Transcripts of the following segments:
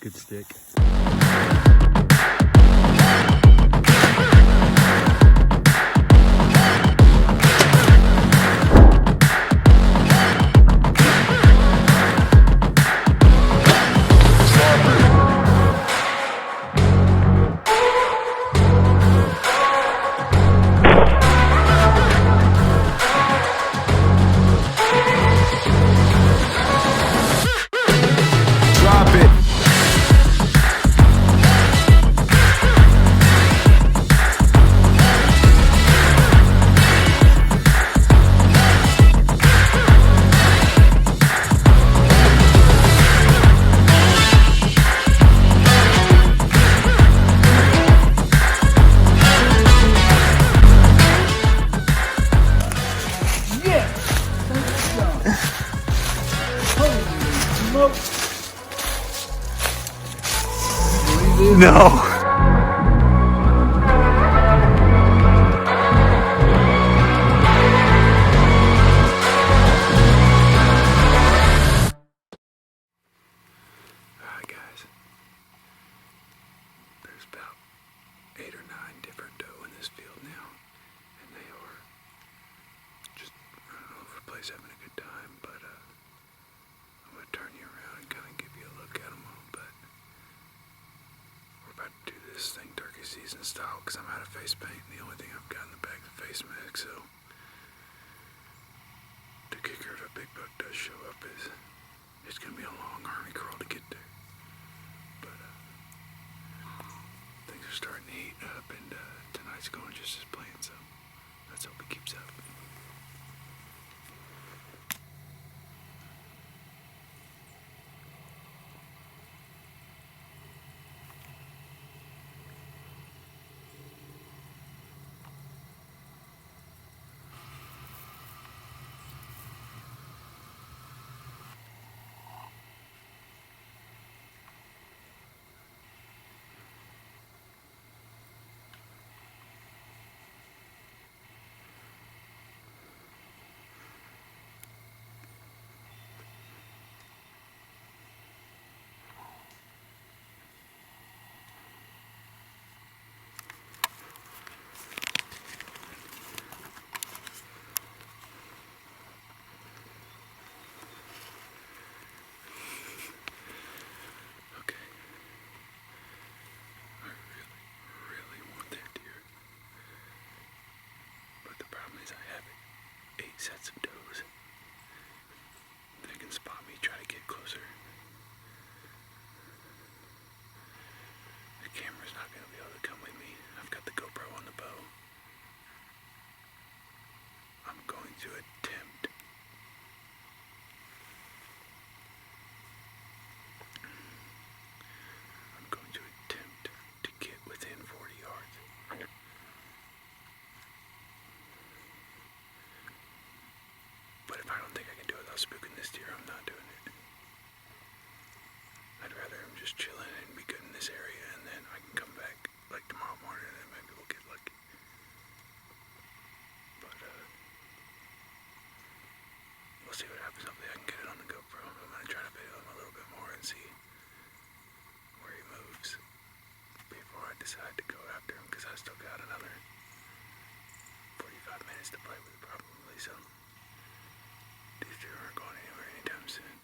Good stick. No. Alright guys, there's about 8 or 9 different doe in this field now, and they are just running all over the place having a good time, but I'm going to turn you around and kind of give you a look at them all, but we're about to do this thing turkey season style because I'm out of face paint, and the only thing I've got in the bag is a face mask, so the kicker if a big buck does show up is it's going to be a long army crawl to get there. But things are starting to heat up, and tonight's going just as planned, so let's hope it keeps up. Sets of does. They can spot me, try to get closer. The camera's not going to be able to come with me. I've got the GoPro on the bow. I'm going to attempt to get within 40 yards. But if I don't think I can do it without spooking this deer, I'm not doing it. I'd rather him just chilling and be good in this area, and then I can come back like tomorrow morning and then maybe we'll get lucky. But we'll see what happens. Hopefully I can get it on the GoPro. I'm gonna try to video him a little bit more and see where he moves before I decide to go after him, because I still got another 45 minutes to play with probably, so these deer aren't going anywhere anytime soon.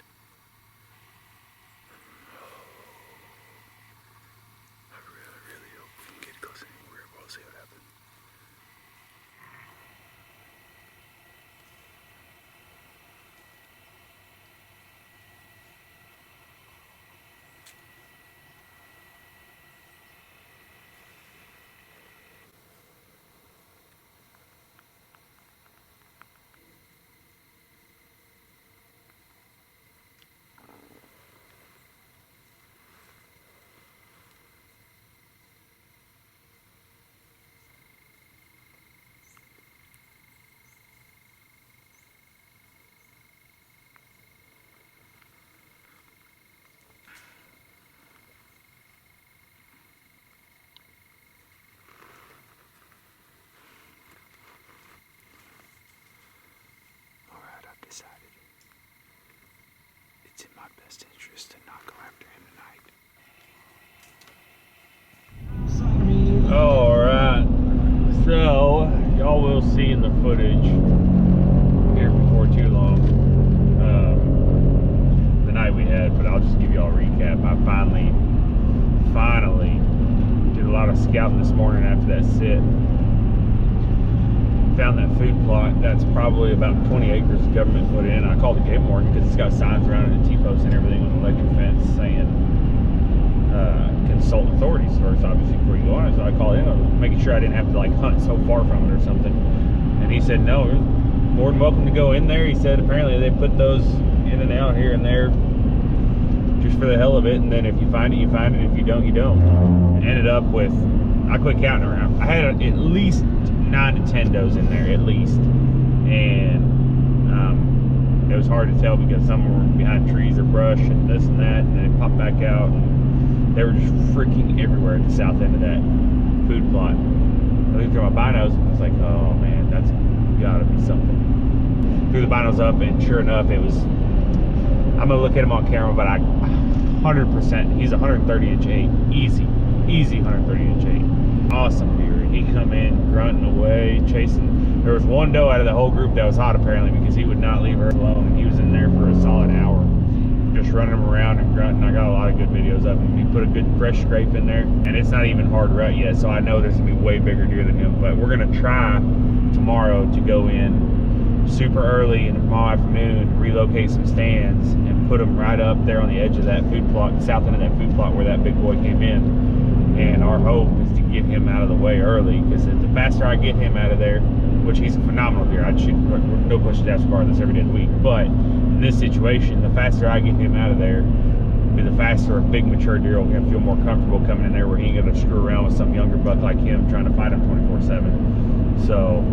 I really hope we can get close anywhere. We'll see what happens. footage here before too long, the night we had, but I'll just give you all a recap. I finally did a lot of scouting this morning after that sit. Found that food plot that's probably about 20 acres the government put in. I called the game warden because it's got signs around it, T-posts and everything with an electric fence saying consult authorities first, obviously, before you go on it. So I called in, making sure I didn't have to like hunt so far from it or something. And he said, no, you're more than welcome to go in there. He said apparently they put those in and out here and there just for the hell of it, and then if you find it, you find it. If you don't, you don't. Ended up with, I quit counting around. I had at least 9 to 10 does in there, at least. And it was hard to tell because some were behind trees or brush and this and that, and then it popped back out. And they were just freaking everywhere at the south end of that food plot. I looked through my binos and I was like, oh man, that's gotta be something. Threw the binos up, and sure enough, it was, I'm gonna look at him on camera, but I 100%, he's 130 inch 8, easy 130 inch 8. Awesome deer. He come in grunting away, chasing. There was one doe out of the whole group that was hot apparently, because he would not leave her alone, and he was in there for a solid hour just running him around and grunting. I got a lot of good videos of him. He put a good fresh scrape in there, and it's not even hard rut yet, so I know there's gonna be way bigger deer than him. But we're gonna try tomorrow to go in super early and tomorrow afternoon, relocate some stands and put them right up there on the edge of that food plot, south end of that food plot where that big boy came in. And our hope is to get him out of the way early, because the faster I get him out of there, which he's a phenomenal deer, I'd shoot no questions asked regardless every day of the week, but in this situation, the faster I get him out of there, the faster a big mature deer will feel more comfortable coming in there, where he ain't gonna screw around with some younger buck like him trying to fight him 24/7. So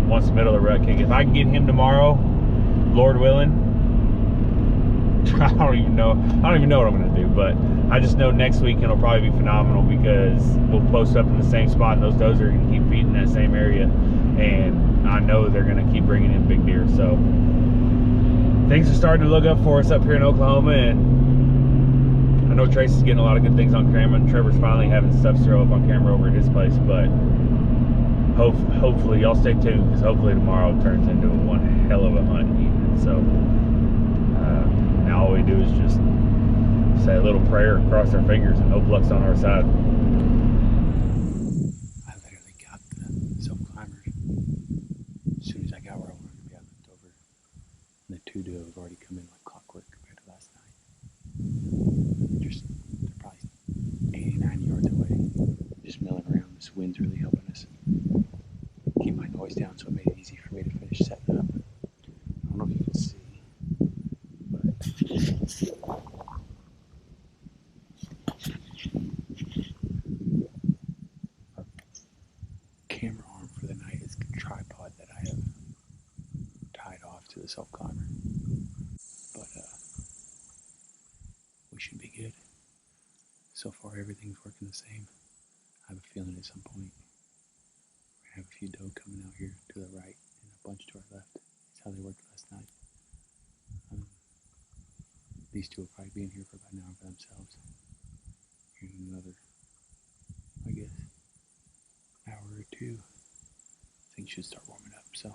once the middle of the rut kick, if I can get him tomorrow, Lord willing, I don't even know what I'm gonna do, but I just know next week it'll probably be phenomenal, because we'll post up in the same spot and those does are gonna keep feeding that same area, and I know they're gonna keep bringing in big deer. So things are starting to look up for us up here in Oklahoma, and I know Trace is getting a lot of good things on camera, and Trevor's finally having stuff throw up on camera over at his place. But hopefully y'all stay tuned, because hopefully tomorrow turns into one hell of a hunt evening. So now all we do is just say a little prayer, cross our fingers, and hope luck's on our side. I literally got the self climbers as soon as I got where I wanted to be. I looked over, and the two doe have already come in like clockwork compared to last night. They're probably 80, 90 yards away, just milling around. This wind's really helping us keep my noise down, so it made it easy for me to finish setting up. I don't know if you can see, but our camera arm for the night is a tripod that I have tied off to the self climber. But we should be good. So far, everything's working the same. I have a feeling at some point we're gonna have a few doe coming out here to the right and a bunch to our left. That's how they worked last night. These two will probably be in here for about an hour by themselves. Here's another, I guess, hour or two. Things should start warming up. So